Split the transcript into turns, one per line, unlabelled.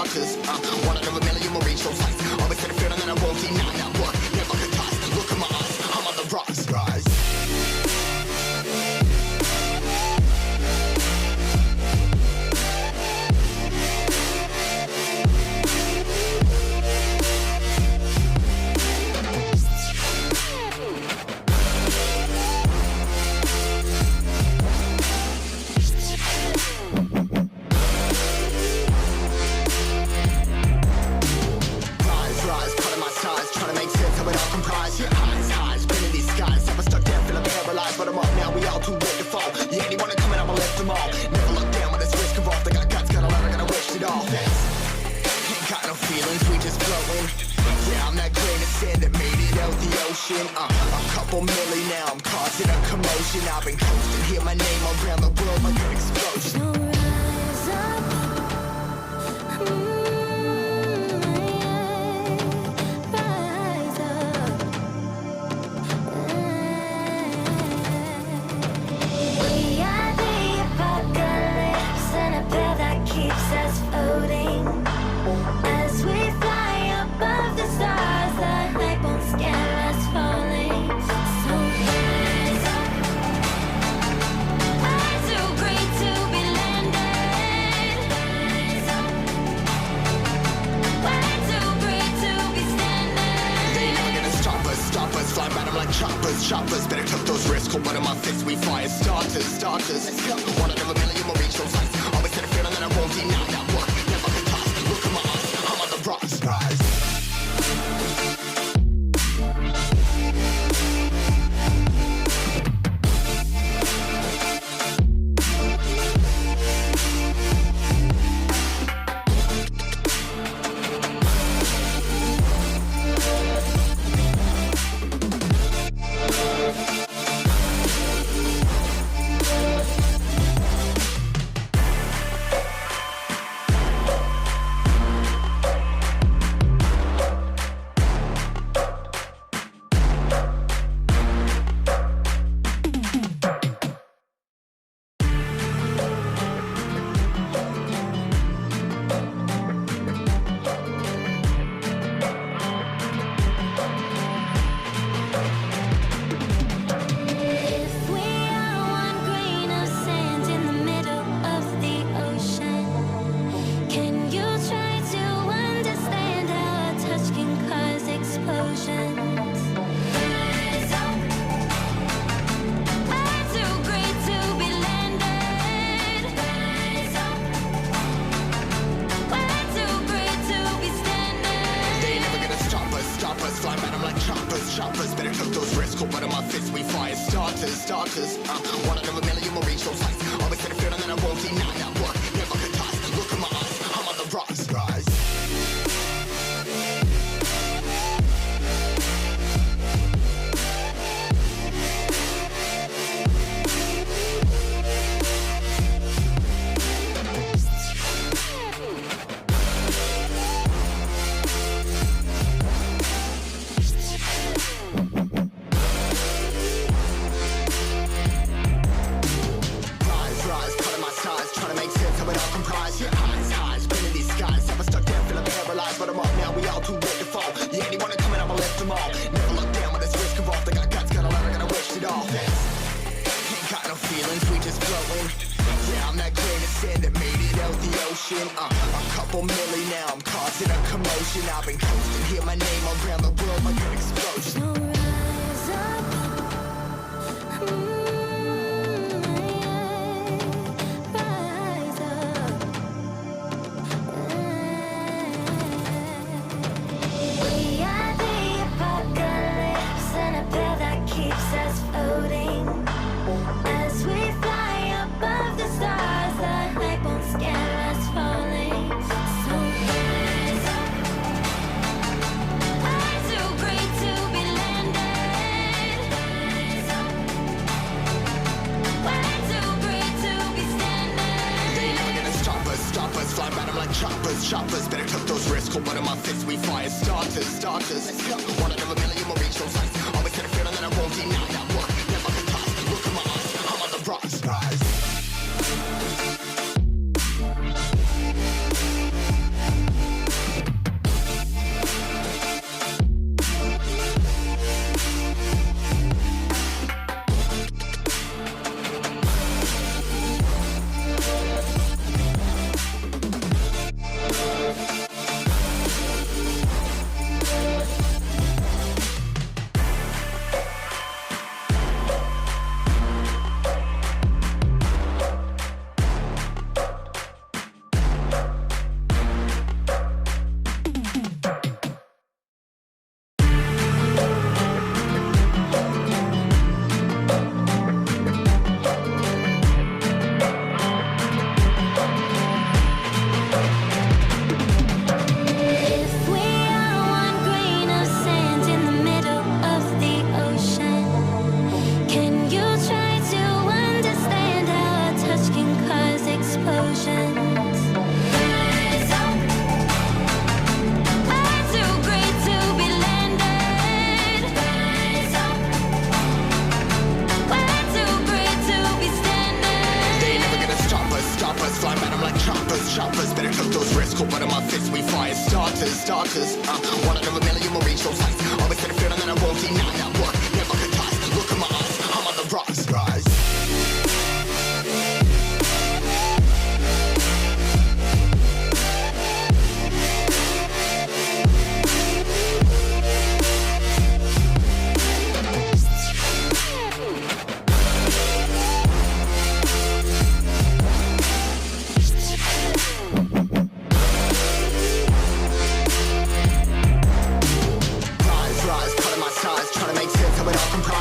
starters. One out of a million will reach those heights. Always had a feeling that I won't deny. Not work, never could toss. Look in my eyes, I'm on the rocks. Rise. A couple milli now, I'm causing a commotion. I've been coasting, hear my name around the world like an explosion.
So rise up, rise up. We are the apocalypse, and a bell that keeps us floating. As we fly above the stars, the light won't scare us falling. So rise up. I'm too great to be landed. Rise up. Way too great to be standing.
They ain't never gonna stop us, fly by them like choppers. Better tuck those risks, hold one of my fists, we fire starters. Let's go. One out of a million will reach those heights. Always had a feeling that I won't deny. Not work, never could toss. Look in my eyes, I'm on the rocks. Rise. Choppers, better tuck those risks, hold one of my fists, we fire starters. One out of a million will reach those heights. Always had a feeling that I won't deny. Not work, never could toss. Look in my eyes, I'm on the rocks. Rise. A couple milli now, I'm causing a commotion. I've been coasting, hear my name around the world like an explosion.
So rise up, rise up. We are the apocalypse, and a bell that keeps us floating. As we fly above the stars, the light won't scare us falling. So rise up. I'm too great to be landed. Rise up. Way too great to be standing.
They ain't never gonna stop us, fly by them like choppers. Better tuck those risks, hold one of my fists, we fire starters. Let's go. One out of a million will reach those heights. Always had a feeling that I won't deny. Not work, never could toss. Look in my eyes, I'm on the rocks. Rise.